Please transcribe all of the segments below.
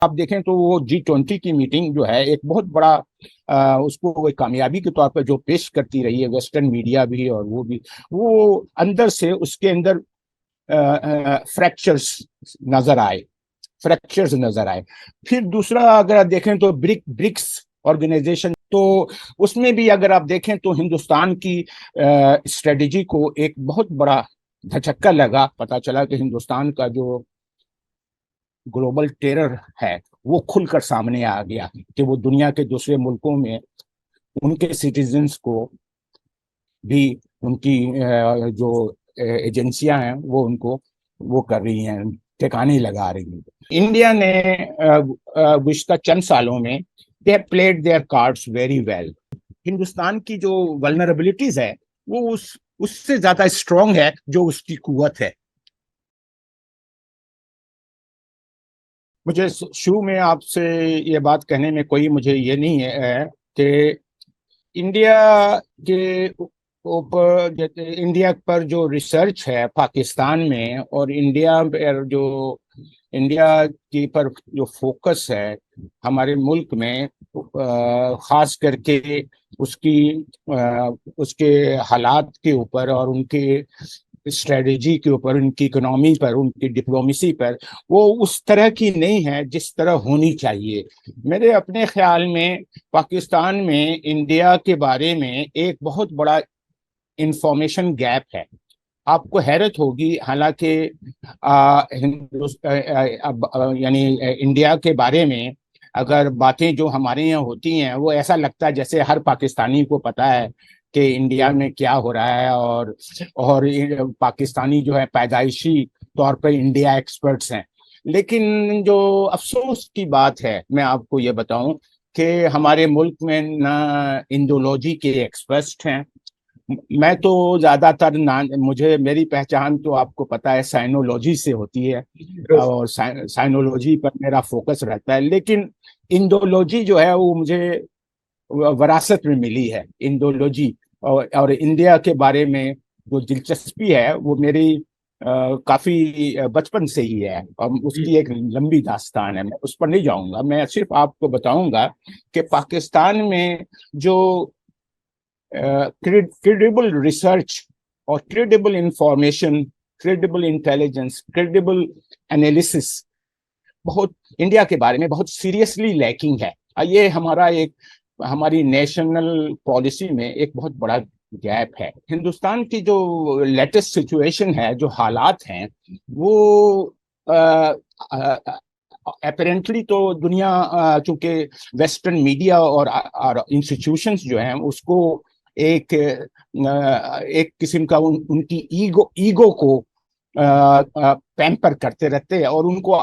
آپ دیکھیں تو وہ G20 کی میٹنگ جو ہے ایک بہت بڑا اس کو ایک کامیابی کے طور پر جو پیش کرتی رہی ہے ویسٹرن میڈیا بھی اور وہ بھی، وہ اندر سے اس کے اندر فریکچرز نظر آئے، پھر دوسرا اگر آپ دیکھیں تو برکس آرگنائزیشن، تو اس میں بھی اگر آپ دیکھیں تو ہندوستان کی اسٹریٹجی کو ایک بہت بڑا دھچکا لگا، پتا چلا کہ ہندوستان کا جو گلوبل ٹیرر ہے وہ کھل کر سامنے آ گیا کہ وہ دنیا کے دوسرے ملکوں میں ان کے سٹیزنز کو بھی ان کی جو ایجنسیاں ہیں وہ ان کو وہ کر رہی ہیں، ٹھکانے لگا رہی ہیں۔ انڈیا نے گزشتہ چند سالوں میں they have played their cards very well۔ Hindustan کی جو ولنریبلٹیز ہے وہ اس سے زیادہ اسٹرانگ ہے جو اس کی قوت ہے۔ مجھے شروع میں آپ سے یہ بات کہنے میں کوئی مجھے یہ نہیں ہے کہ انڈیا کے اوپر، انڈیا پر جو ریسرچ ہے پاکستان میں، اور انڈیا کی پر جو فوکس ہے ہمارے ملک میں، خاص کر کے اس کے حالات کے اوپر اور ان کے اسٹریٹجی کے اوپر، ان کی اکنامی پر، ان کی ڈپلومیسی پر، وہ اس طرح کی نہیں ہے جس طرح ہونی چاہیے۔ میرے اپنے خیال میں پاکستان میں انڈیا کے بارے میں ایک بہت بڑا انفارمیشن گیپ ہے۔ آپ کو حیرت ہوگی، حالانکہ یعنی انڈیا کے بارے میں اگر باتیں جو ہمارے یہاں ہوتی ہیں وہ ایسا لگتا ہے جیسے ہر پاکستانی کو پتا ہے کہ انڈیا میں کیا ہو رہا ہے، اور پاکستانی جو ہے پیدائشی طور پر انڈیا ایکسپرٹس ہیں۔ لیکن جو افسوس کی بات ہے، میں آپ کو یہ بتاؤں کہ ہمارے ملک میں نہ انڈولوجی کے ایکسپرٹس ہیں۔ میں تو زیادہ تر میری پہچان تو آپ کو پتا ہے سائنولوجی سے ہوتی ہے، اور سائنولوجی پر میرا فوکس رہتا ہے، لیکن انڈولوجی جو ہے وہ مجھے وراثت میں ملی ہے۔ انڈولوجی اور انڈیا کے بارے میں جو دلچسپی ہے وہ میری کافی بچپن سے ہی ہے، اور اس کی ایک لمبی داستان ہے، میں اس پر نہیں جاؤں گا۔ میں صرف آپ کو بتاؤں گا کہ پاکستان میں جو کریڈیبل ریسرچ اور credible information, credible intelligence, credible analysis بہت انڈیا کے بارے میں بہت سیریسلی لیکنگ ہے۔ یہ ہماری نیشنل پالیسی میں ایک بہت بڑا گیپ ہے۔ ہندوستان کی جو لیٹسٹ سچویشن ہے، جو حالات ہیں، وہ اپیرنٹلی تو دنیا چونکہ ویسٹرن میڈیا اور انسٹیٹیوشنز جو ہیں اس کو ایک قسم کا ان کی ایگو کو پیمپر کرتے رہتے ہیں، اور ان کو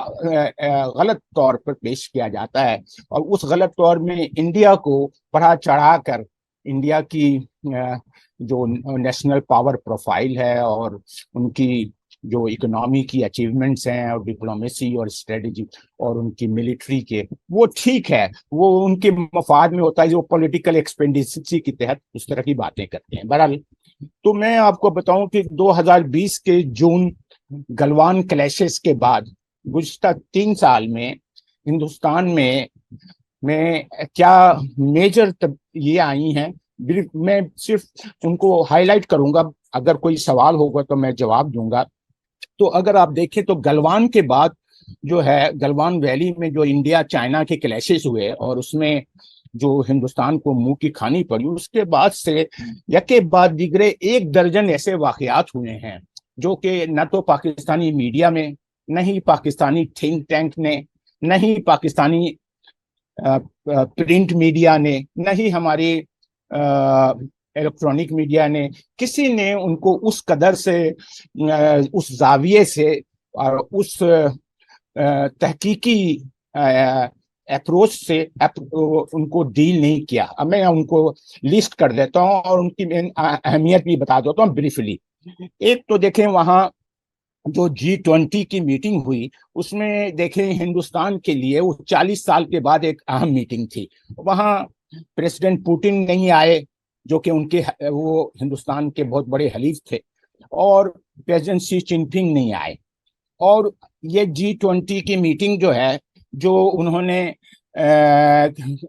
غلط طور پر پیش کیا جاتا ہے، اور اس غلط طور میں انڈیا کو بڑھا چڑھا کر انڈیا کی جو نیشنل پاور پروفائل ہے اور ان کی جو اکنامی کی اچیومنٹس ہیں اور ڈپلومیسی اور اسٹریٹجی اور ان کی ملٹری کے، وہ ٹھیک ہے، وہ ان کے مفاد میں ہوتا ہے، جو پولیٹیکل ایکسپینڈیسی کے تحت اس طرح کی باتیں کرتے ہیں۔ بہرحال تو میں آپ کو بتاؤں کہ 2020 کے جون گلوان کلیشز کے بعد گزشتہ 3 سال میں ہندوستان میں کیا میجر یہ آئی ہیں، میں صرف ان کو ہائی لائٹ کروں گا، اگر کوئی سوال ہوگا تو میں جواب دوں گا۔ تو اگر آپ دیکھیں تو گلوان کے بعد جو ہے، گلوان ویلی میں جو انڈیا چائنا کے کلیشز ہوئے اور اس میں جو ہندوستان کو منہ کی کھانی پڑی، اس کے بعد سے یکے بعد دیگرے 1 درجن ایسے واقعات ہوئے ہیں جو کہ نہ تو پاکستانی میڈیا میں، نہ ہی پاکستانی تھنک ٹینک نے، نہ ہی پاکستانی پرنٹ میڈیا نے، نہ ہی ہماری الیکٹرانک میڈیا نے، کسی نے ان کو اس قدر سے اس زاویے سے اور اس تحقیقی اپروچ سے ان کو ڈیل نہیں کیا۔ اب میں ان کو لسٹ کر دیتا ہوں اور ان کی اہمیت بھی بتا دیتا ہوں بریفلی۔ ایک تو دیکھیں، وہاں جو G20 کی میٹنگ ہوئی، اس میں دیکھیں ہندوستان کے لیے وہ 40 سال کے بعد ایک اہم میٹنگ تھی۔ وہاں پریزیڈنٹ پوٹن نہیں آئے، جو کہ وہ ہندوستان کے بہت بڑے حلیف تھے، اور پریزیڈنٹ شی جن پنگ نہیں آئے، اور یہ G20 کی میٹنگ جو ہے جو انہوں نے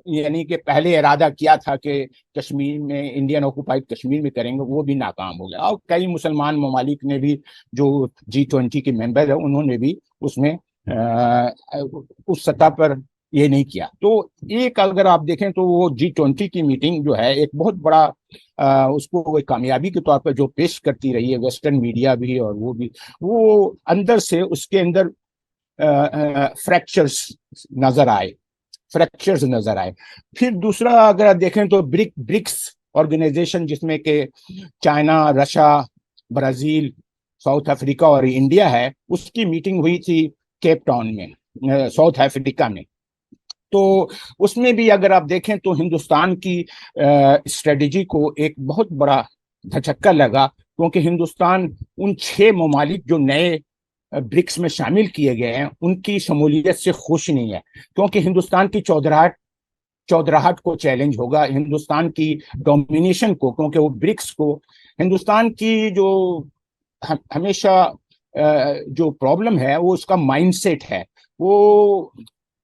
یعنی کہ پہلے ارادہ کیا تھا کہ کشمیر میں، انڈین آکوپائڈ کشمیر میں کریں گے، وہ بھی ناکام ہو گیا. اور کئی مسلمان ممالک نے بھی، جو G20 کے ممبر ہیں، انہوں نے بھی اس میں اس سطح پر یہ نہیں کیا. تو ایک اگر آپ دیکھیں تو وہ G20 کی میٹنگ جو ہے ایک بہت بڑا اس کو ایک کامیابی کے طور پر جو پیش کرتی رہی ہے ویسٹرن میڈیا بھی اور وہ بھی، وہ اندر سے اس کے اندر فریکچرز نظر آئے. پھر دوسرا اگر آپ دیکھیں تو برکس آرگنائزیشن، جس میں کہ China, Russia, Brazil, South Africa اور انڈیا ہے، اس کی میٹنگ ہوئی تھی کیپ ٹاؤن میں، ساؤتھ افریقہ میں. تو اس میں بھی اگر آپ دیکھیں تو ہندوستان کی اسٹریٹجی کو ایک بہت بڑا دھچکا لگا، کیونکہ ہندوستان ان 6 ممالک جو نئے برکس میں شامل کیے گئے ہیں ان کی شمولیت سے خوش نہیں ہے، کیونکہ ہندوستان کی چودراہٹ کو چیلنج ہوگا، ہندوستان کی ڈومینیشن کو، کیونکہ وہ برکس کو ہندوستان کی جو ہمیشہ جو پرابلم ہے وہ اس کا مائنڈ سیٹ ہے. وہ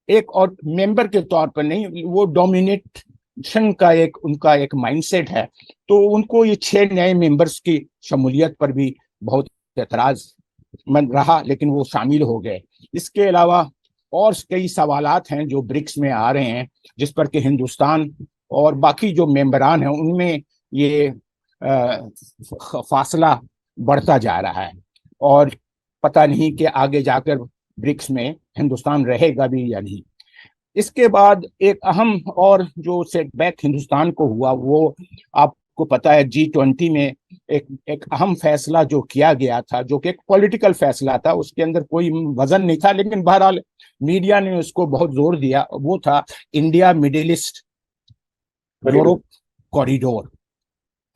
ایک اور ممبر کے طور پر نہیں، وہ ڈومینیشن کا ان کا ایک مائنڈ سیٹ ہے. تو ان کو یہ 6 نئے ممبرس کی شمولیت پر بھی بہت اعتراض من رہا، لیکن وہ شامل ہو گئے. اس کے علاوہ اور کئی سوالات ہیں جو برکس میں آ رہے ہیں، جس پر کہ ہندوستان اور باقی جو ممبران ہیں ان میں یہ فاصلہ بڑھتا جا رہا ہے، اور پتہ نہیں کہ آگے جا کر برکس میں ہندوستان رہے گا بھی یا نہیں. اس کے بعد ایک اہم اور جو سیٹ بیک ہندوستان کو ہوا، وہ آپ کو پتا ہے G20 میں ایک اہم فیصلہ جو کیا گیا تھا، جو کہ ایک پولیٹیکل فیصلہ تھا، اس کے اندر کوئی وزن نہیں تھا، لیکن بہرحال میڈیا نے اس کو بہت زور دیا. وہ تھا India Middle East Europe corridor.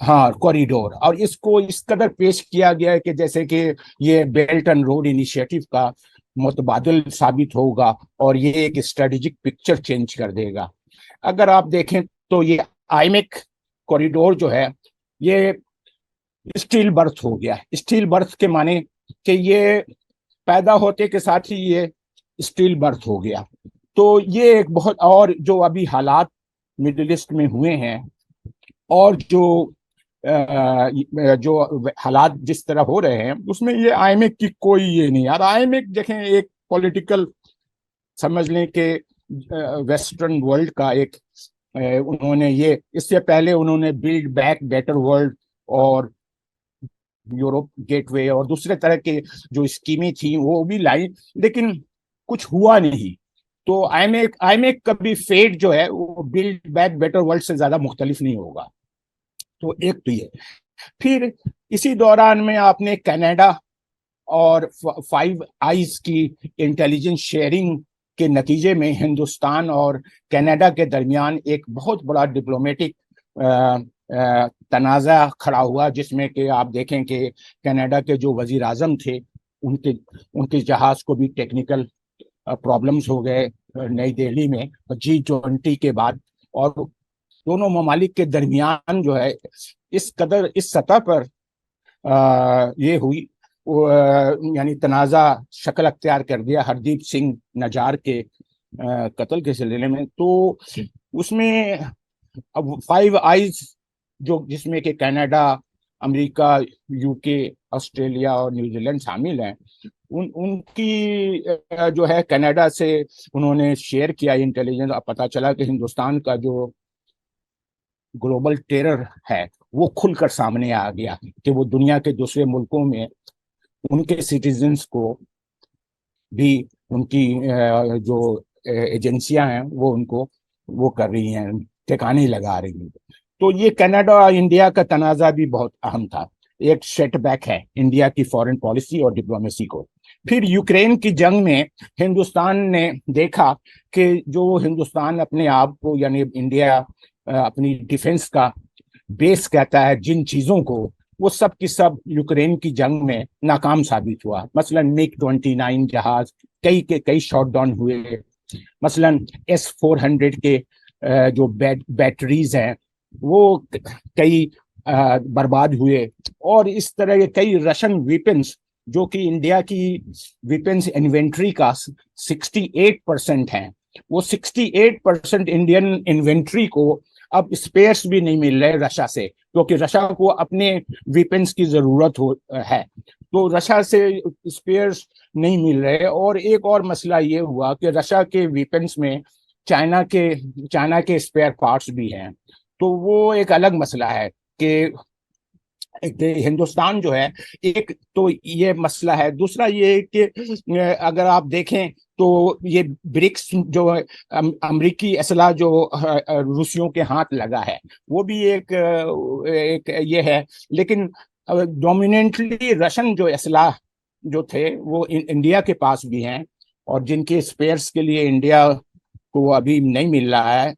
ہاں، کوریڈور. اور اس کو اس قدر پیش کیا گیا ہے کہ جیسے کہ یہ بیلٹ اینڈ روڈ انیشیٹو کا متبادل ثابت ہوگا، اور یہ ایک اسٹریٹجک پکچر چینج کر دے گا. اگر آپ دیکھیں تو یہ آئیمیک کوریڈور جو ہے یہ اسٹیل برتھ ہو گیا. اسٹیل برتھ کے معنی کہ یہ پیدا ہوتے کے ساتھ ہی یہ اسٹیل برتھ ہو گیا. تو یہ ایک بہت، اور جو ابھی حالات مڈل ایسٹ میں ہوئے ہیں، اور جو حالات جس طرح ہو رہے ہیں، اس میں یہ آئی ایم ایف کی کوئی یہ نہیں. اور آئی ایم ایف دیکھیں ایک پولیٹیکل، سمجھ لیں کہ ویسٹرن ورلڈ کا ایک انہوں نے یہ، اس سے پہلے انہوں نے بلڈ بیک بیٹر ورلڈ اور یورپ گیٹ وے اور دوسرے طرح کے جو اسکیمیں تھیں وہ بھی لائی، لیکن کچھ ہوا نہیں. تو آئی ایم ایف کا بھی فیٹ جو ہے وہ بلڈ بیک بیٹر ورلڈ سے زیادہ مختلف نہیں ہوگا. تو ایک تو یہ. پھر اسی دوران میں آپ نے کینیڈا اور 5 آئیز کی انٹیلیجنس شیئرنگ کے نتیجے میں ہندوستان اور کینیڈا کے درمیان ایک بہت بڑا ڈپلومیٹک تنازع کھڑا ہوا، جس میں کہ آپ دیکھیں کہ کینیڈا کے جو وزیر اعظم تھے ان کے جہاز کو بھی ٹیکنیکل پرابلمز ہو گئے نئی دہلی میں G20 کے بعد. اور دونوں ممالک کے درمیان جو ہے اس سطح پر یہ ہوئی، یعنی تنازع شکل اختیار کر دیا ہردیپ سنگھ نجار کے قتل کے سلسلے میں. تو اس میں اب 5 آئیز جس میں کہ کینیڈا، امریکہ، UK، آسٹریلیا اور نیوزی لینڈ شامل ہیں، ان کی جو ہے کینیڈا سے انہوں نے شیئر کیا انٹیلیجنس. اب پتہ چلا کہ ہندوستان کا جو گلوبل ٹیرر ہے وہ کھل کر سامنے آ گیا، کہ وہ دنیا کے دوسرے ملکوں میں ان کے سٹیزنز کو بھی ان کی جو ایجنسیاں ہیں وہ ان کو وہ کر رہی ہیں، ٹھکانے لگا رہی ہیں. تو یہ کینیڈا اور انڈیا کا تنازع بھی بہت اہم تھا، ایک سیٹ بیک ہے انڈیا کی فارن پالیسی اور ڈپلومیسی کو. پھر یوکرین کی جنگ میں ہندوستان نے دیکھا کہ جو ہندوستان اپنے آپ کو، یعنی انڈیا اپنی ڈیفنس کا بیس کہتا ہے جن چیزوں کو، وہ سب کی سب یوکرین کی جنگ میں ناکام ثابت ہوا. مثلا MiG-29 جہاز کئی شاٹ ڈاؤن ہوئے، مثلا S-400 کے جو بیٹریز ہیں وہ کئی برباد ہوئے، اور اس طرح کے کئی رشن ویپنز جو کہ انڈیا کی ویپنس انوینٹری کا 68% ہیں، وہ 68% انڈین انوینٹری کو اب اسپیئرس بھی نہیں مل رہے رشیا سے، کیونکہ رشیا کو اپنے ویپنس کی ضرورت ہے، تو رشیا سے اسپیئرس نہیں مل رہے۔ اور ایک اور مسئلہ یہ ہوا کہ رشیا کے ویپنس میں چائنا کے اسپیئر پارٹس بھی ہیں، تو وہ ایک الگ مسئلہ ہے کہ ہندوستان جو ہے، ایک تو یہ مسئلہ ہے، دوسرا یہ کہ اگر آپ دیکھیں تو یہ برکس جو امریکی اسلحہ جو روسیوں کے ہاتھ لگا ہے، وہ بھی ایک یہ ہے، لیکن ڈومیننٹلی رشن جو اسلحہ جو تھے وہ انڈیا کے پاس بھی ہیں، اور جن کے اسپیئرس کے لیے انڈیا کو ابھی نہیں مل رہا ہے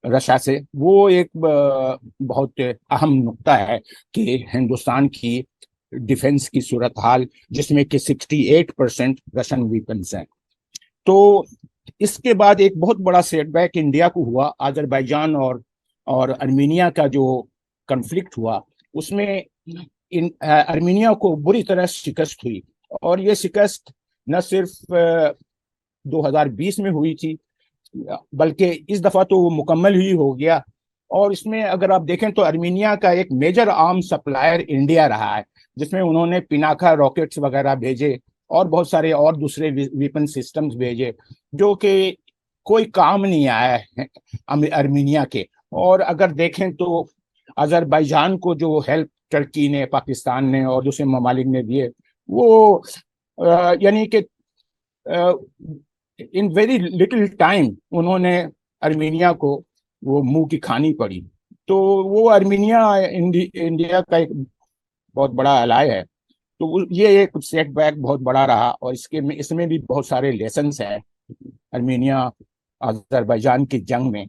رشیا سے، وہ ایک بہت اہم نقطہ ہے کہ ہندوستان کی ڈیفنس کی صورتحال، جس میں کہ 68% رشن ویپنس ہیں۔ تو اس کے بعد ایک بہت بڑا سیٹ بیک انڈیا کو ہوا، آذربائیجان اور ارمینیا کا جو کنفلکٹ ہوا، اس میں ارمینیا کو بری طرح شکست ہوئی، اور یہ شکست نہ صرف 2020 میں ہوئی تھی، بلکہ اس دفعہ تو وہ مکمل ہی ہو گیا۔ اور اس میں اگر آپ دیکھیں تو ارمینیا کا ایک میجر آرم سپلائر انڈیا رہا ہے، جس میں انہوں نے پیناکا راکٹس وغیرہ بھیجے اور بہت سارے اور دوسرے ویپن سسٹمز بھیجے، جو کہ کوئی کام نہیں آیا ہے ارمینیا کے۔ اور اگر دیکھیں تو آذربائیجان کو جو ہیلپ ترکی نے، پاکستان نے اور دوسرے ممالک نے دیے، وہ یعنی کہ ان ویری لٹل ٹائم انہوں نے ارمینیا کو وہ منہ کی کھانی پڑی۔ تو وہ ارمینیا انڈیا کا ایک بہت بڑا الائے ہے، تو یہ ایک سیٹ بیک بہت بڑا رہا، اور اس میں بھی بہت سارے لیسنس ہیں ارمینیا آذربائیجان کی جنگ میں۔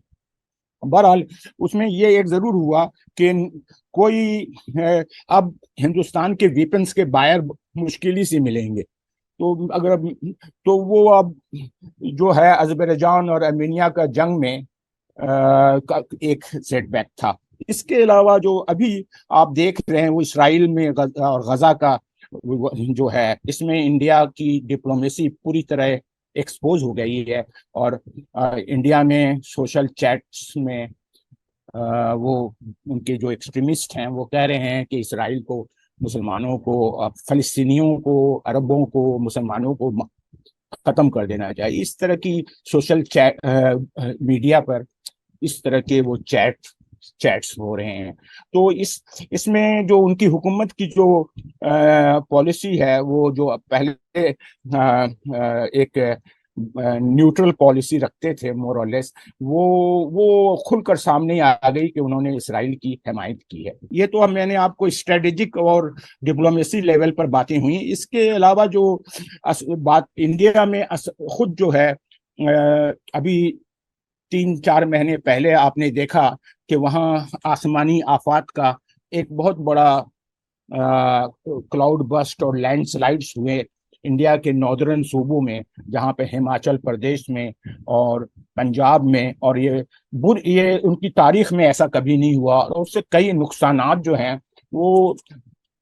بہرحال اس میں یہ ایک ضرور ہوا کہ کوئی اب ہندوستان کے ویپنس کے بائر مشکل ہی سے ملیں گے، تو وہ اب جو ہے آذربائیجان اور ارمینیا کا جنگ میں ایک سیٹ بیک تھا۔ اس کے علاوہ جو ابھی آپ دیکھ رہے ہیں وہ اسرائیل میں اور غزہ کا جو ہے، اس میں انڈیا کی ڈپلومیسی پوری طرح ایکسپوز ہو گئی ہے، اور انڈیا میں سوشل چیٹس میں وہ ان کے جو ایکسٹریمسٹ ہیں وہ کہہ رہے ہیں کہ اسرائیل کو، مسلمانوں کو، فلسطینیوں کو، عربوں کو، مسلمانوں کو ختم کر دینا چاہیے۔ اس طرح کی سوشل میڈیا پر اس طرح کے وہ چیٹس ہو رہے ہیں۔ تو اس میں جو ان کی حکومت کی جو پالیسی ہے، وہ جو پہلے ایک نیوٹرل پالیسی رکھتے تھے مور اور لیس، وہ کھل کر سامنے آ گئی کہ انہوں نے اسرائیل کی حمایت کی ہے۔ یہ تو میں نے آپ کو اسٹریٹجک اور ڈپلومیسی لیول پر باتیں ہوئیں۔ اس کے علاوہ جو بات انڈیا میں خود جو ہے، ابھی 3-4 مہینے پہلے آپ نے دیکھا کہ وہاں آسمانی آفات کا ایک بہت بڑا کلاؤڈ بسٹ اور لینڈ سلائڈس ہوئے انڈیا کے ناردرن صوبوں میں، جہاں پہ ہماچل پردیش میں اور پنجاب میں، اور یہ ان کی تاریخ میں ایسا کبھی نہیں ہوا، اور اس سے کئی نقصانات جو ہیں وہ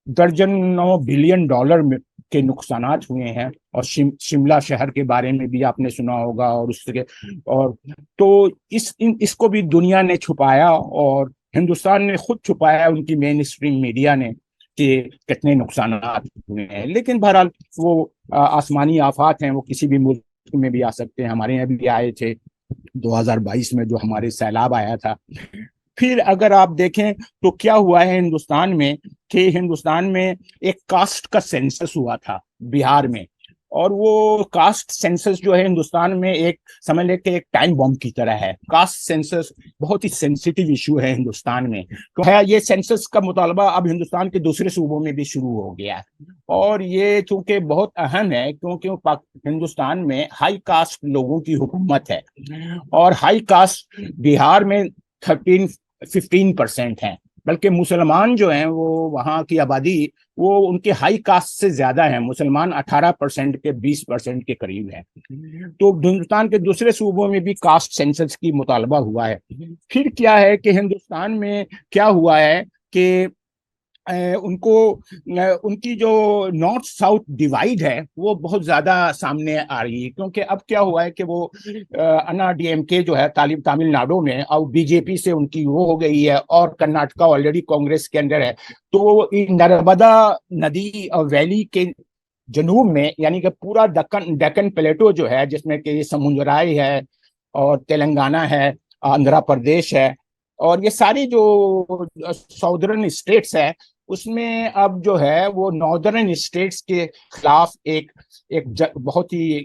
$9 بلین کے نقصانات ہوئے ہیں۔ اور شملہ شہر کے بارے میں بھی آپ نے سنا ہوگا، اور اس کے تو اس کو بھی دنیا نے چھپایا، اور ہندوستان نے خود چھپایا، ان کی مین اسٹریم میڈیا نے، کہ کتنے نقصانات ہوئے ہیں۔ لیکن بہرحال وہ آسمانی آفات ہیں، وہ کسی بھی ملک میں بھی آ سکتے ہیں، ہمارے یہاں بھی آئے تھے 2022 میں جو ہمارے سیلاب آیا تھا۔ پھر اگر آپ دیکھیں تو کیا ہوا ہے ہندوستان میں، کہ ہندوستان میں ایک کاسٹ کا سینسس ہوا تھا بہار میں، اور وہ کاسٹ سینسس جو ہے ہندوستان میں ایک سمجھ لے کہ ایک ٹائم بم کی طرح ہے۔ کاسٹ سینسس بہت ہی سینسیٹیو ایشو ہے ہندوستان میں، تو ہے یہ سینسس کا مطالبہ اب ہندوستان کے دوسرے صوبوں میں بھی شروع ہو گیا ہے، اور یہ چونکہ بہت اہم ہے کیونکہ ہندوستان میں ہائی کاسٹ لوگوں کی حکومت ہے، اور ہائی کاسٹ بہار میں 15% ہیں، بلکہ مسلمان جو ہیں وہ وہاں کی آبادی وہ ان کے ہائی کاسٹ سے زیادہ ہیں، مسلمان 18% کے 20% کے قریب ہیں۔ تو ہندوستان کے دوسرے صوبوں میں بھی کاسٹ سینسس کی مطالبہ ہوا ہے۔ پھر کیا ہے کہ ہندوستان میں کیا ہوا ہے کہ ان کو ان کی جو نارتھ ساؤتھ ڈیوائڈ ہے وہ بہت زیادہ سامنے آ رہی ہے، کیونکہ اب کیا ہوا ہے کہ وہ انا ڈی ایم کے جو ہے تامل ناڈو میں، اور بی جے پی سے ان کی وہ ہو گئی ہے، اور کرناٹکا آلریڈی کانگریس کے اندر ہے، تو نرمدا ندی ویلی کے جنوب میں، یعنی کہ پورا ڈیکن پلیٹو جو ہے، جس میں کہ سمندرائی ہے اور تلنگانہ ہے، آندھرا پردیش ہے، اور یہ ساری جو ساؤدرن اسٹیٹس ہے، اس میں اب جو ہے وہ ناردرن اسٹیٹس کے خلاف ایک بہت ہی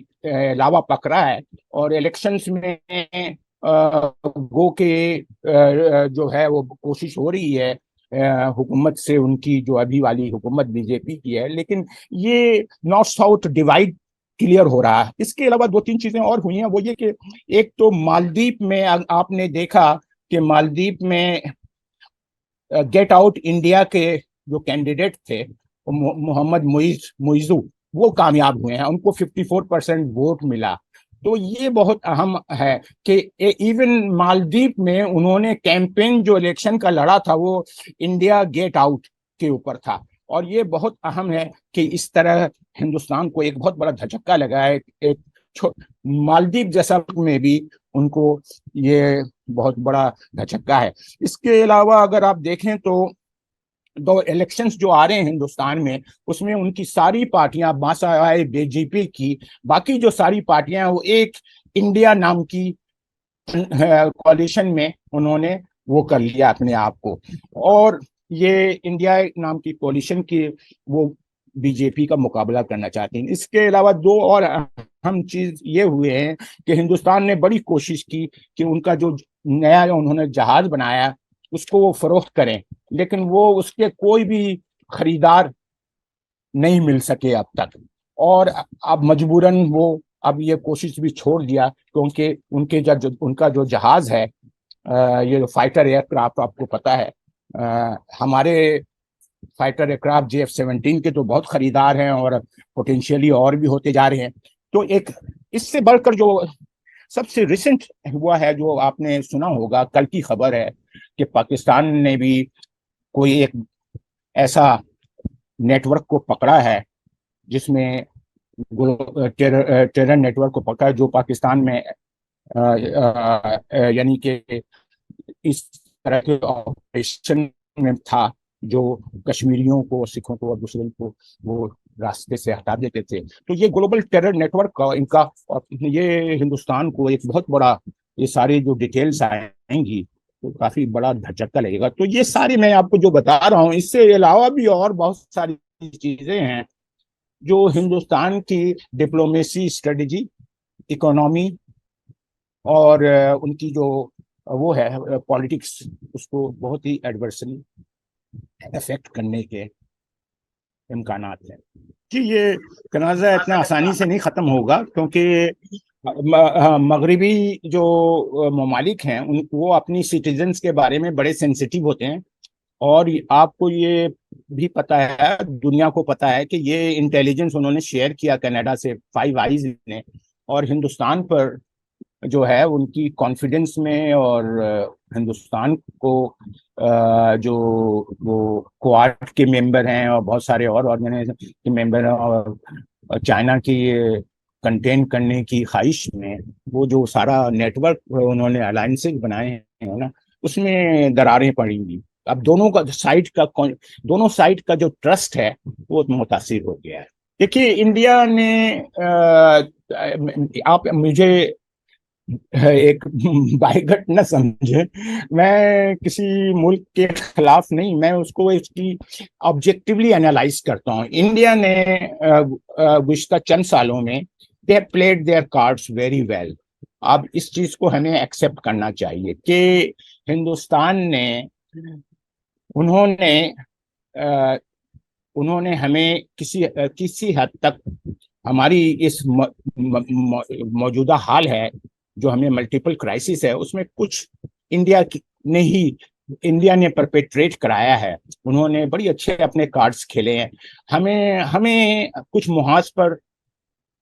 لاوا پکڑا ہے، اور الیکشنز میں گو کے جو ہے وہ کوشش ہو رہی ہے حکومت سے، ان کی جو ابھی والی حکومت بی جے پی کی ہے، لیکن یہ نارتھ ساؤتھ ڈیوائڈ کلیئر ہو رہا ہے۔ اس کے علاوہ دو تین چیزیں اور ہوئی ہیں، وہ یہ کہ ایک تو مالدیپ میں آپ نے دیکھا کہ مالدیپ میں گیٹ آؤٹ انڈیا کے جو کینڈیڈیٹ تھے محمد معیزو، وہ کامیاب ہوئے ہیں، ان کو 54% ووٹ ملا۔ تو یہ بہت اہم ہے کہ ایون مالدیپ میں انہوں نے کیمپین جو الیکشن کا لڑا تھا وہ انڈیا گیٹ آؤٹ کے اوپر تھا، اور یہ بہت اہم ہے کہ اس طرح ہندوستان کو ایک بہت بڑا دھچکا لگا ہے، ایک مالدیپ جیسا میں بھی ان کو یہ بہت بڑا دھچکا ہے۔ اس کے علاوہ اگر آپ دیکھیں تو دو الیکشنز جو آ رہے ہیں ہندوستان میں، اس میں ان کی ساری پارٹیاں باسائے بی جے پی کی، باقی جو ساری پارٹیاں وہ ایک انڈیا نام کی کوalition میں انہوں نے وہ کر لیا اپنے آپ کو، اور یہ انڈیا نام کی کوalition کی وہ بی جے پی کا مقابلہ کرنا چاہتے ہیں۔ اس کے علاوہ دو اور اہم چیز یہ ہوئے ہیں کہ ہندوستان نے بڑی کوشش کی کہ ان کا جو نیا انہوں نے جہاز بنایا اس کو وہ فروخت کریں، لیکن وہ اس کے کوئی بھی خریدار نہیں مل سکے اب تک، اور اب مجبوراً وہ اب یہ کوشش بھی چھوڑ دیا، کیونکہ ان کا جو جہاز ہے، یہ جو فائٹر ایئر کرافٹ، آپ کو پتا ہے ہمارے فائٹر ایئر کرافٹ JF-17 کے تو بہت خریدار ہیں، اور پوٹینشیلی اور بھی ہوتے جا رہے ہیں۔ تو ایک اس سے بڑھ کر جو سب سے ریسنٹ ہوا ہے، جو آپ نے سنا ہوگا، کل کی خبر ہے کہ پاکستان نے بھی کوئی ایک ایسا نیٹ ورک کو پکڑا ہے جس میں ٹیرر نیٹ ورک کو پکڑا ہے، جو پاکستان میں یعنی کہ اس طرح کے آپریشن میں تھا، جو کشمیریوں کو، سکھوں کو اور دوسروں کو وہ راستے سے ہٹا دیتے تھے۔ تو یہ گلوبل ٹیرر نیٹ ورک کا ان کا یہ ہندوستان کو ایک بہت بڑا، یہ ساری جو ڈیٹیلز آئیں گی تو کافی بڑا دھچکا لگے گا۔ تو یہ ساری میں آپ کو جو بتا رہا ہوں، اس سے علاوہ بھی اور بہت ساری چیزیں ہیں جو ہندوستان کی ڈپلومیسی، اسٹریٹجی، اکنامی اور ان کی جو وہ ہے پالیٹکس، اس کو بہت ہی ایڈورسلی افیکٹ کرنے کے امکانات ہیں۔ جی، یہ تنازع اتنا آسانی سے نہیں ختم ہوگا، کیونکہ مغربی جو ممالک ہیں وہ اپنی سٹیزنز کے بارے میں بڑے سینسیٹیو ہوتے ہیں، اور آپ کو یہ بھی پتا ہے، دنیا کو پتا ہے کہ یہ انٹیلیجنس انہوں نے شیئر کیا کینیڈا سے، فائیو آئیز نے، اور ہندوستان پر جو ہے ان کی کانفیڈنس میں، اور ہندوستان کو جو وہ کوارٹ کے ممبر ہیں اور بہت سارے اور آرگنائزیشن کے ممبر ہیں، اور چائنا کی کنٹین کرنے کی خواہش میں وہ جو سارا نیٹ ورک انہوں نے الائنسز بنائے ہیں نا، اس میں دراریں پڑیں گی۔ اب دونوں سائڈ کا جو ٹرسٹ ہے وہ متاثر ہو گیا ہے۔ دیکھیے، انڈیا نے آپ مجھے ایک بائیگٹ نہ سمجھے، میں کسی ملک کے خلاف نہیں، میں اس کو اس کی آبجیکٹیولی انالائز کرتا ہوں۔ انڈیا نے گزشتہ چند سالوں میں they have played their cards very well۔ اب اس چیز کو ہمیں ایکسیپٹ کرنا چاہیے کہ ہندوستان نے انہوں نے ہمیں کسی حد تک ہماری اس موجودہ حال ہے جو ہمیں ملٹیپل کرائسس ہے، اس میں کچھ انڈیا نے پرپیٹریٹ کرایا ہے۔ انہوں نے بڑی اچھے اپنے کارڈز کھیلے ہیں، ہمیں کچھ محاذ پر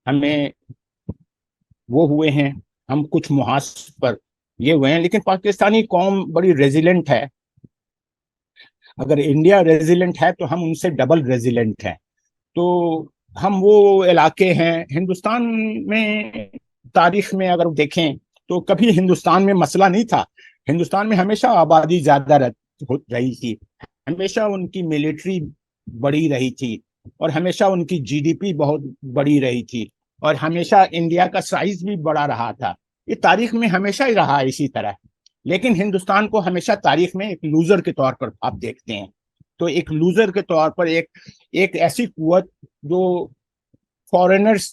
ہمیں وہ ہوئے ہیں، ہم کچھ محاذ پر یہ ہوئے ہیں، لیکن پاکستانی قوم بڑی ریزیلنٹ ہے۔ اگر انڈیا ریزیلنٹ ہے تو ہم ان سے ڈبل ریزیلنٹ ہیں. تو ہم وہ علاقے ہیں ہندوستان میں، تاریخ میں اگر دیکھیں تو کبھی ہندوستان میں مسئلہ نہیں تھا. ہندوستان میں ہمیشہ آبادی زیادہ رہی تھی، ہمیشہ ان کی ملٹری بڑی رہی تھی، اور ہمیشہ ان کی جی ڈی پی بہت بڑی رہی تھی، اور ہمیشہ انڈیا کا سائز بھی بڑا رہا تھا. یہ تاریخ میں ہمیشہ ہی رہا اسی طرح. لیکن ہندوستان کو ہمیشہ تاریخ میں ایک لوزر کے طور پر آپ دیکھتے ہیں. تو ایک لوزر کے طور پر ایک ایسی قوت جو فارنرز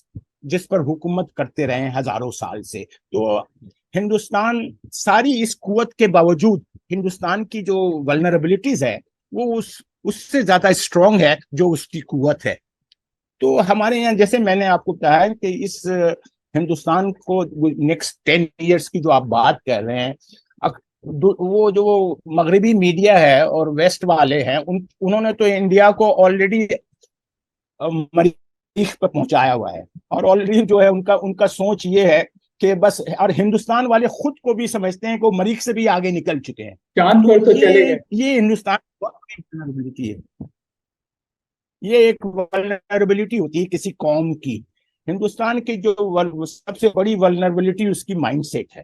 جس پر حکومت کرتے رہے ہیں ہزاروں سال سے. تو ہندوستان ساری اس قوت کے باوجود ہندوستان کی جو ولنریبلٹیز ہے وہ اس سے زیادہ اسٹرانگ ہے جو اس کی قوت ہے. تو ہمارے یہاں جیسے میں نے آپ کو کہا ہے کہ اس ہندوستان کو نیکسٹ 10 ایئرس کی جو آپ بات کر رہے ہیں، وہ جو مغربی میڈیا ہے اور ویسٹ والے ہیں انہوں نے تو انڈیا کو آلریڈی مریخ پہ پہنچایا ہوا ہے، اور آلریڈی جو ہے ان کا سوچ یہ ہے کہ بس، اور ہندوستان والے خود کو بھی سمجھتے ہیں کہ وہ مریخ سے بھی آگے نکل چکے ہیں. چاند پر تو چلے گئے. یہ ہندوستان کی ہے، یہ ایک ولنریبلٹی ہوتی ہے کسی قوم کی. ہندوستان کی جو سب سے بڑی ولنریبلٹی اس کی مائنڈ سیٹ ہے.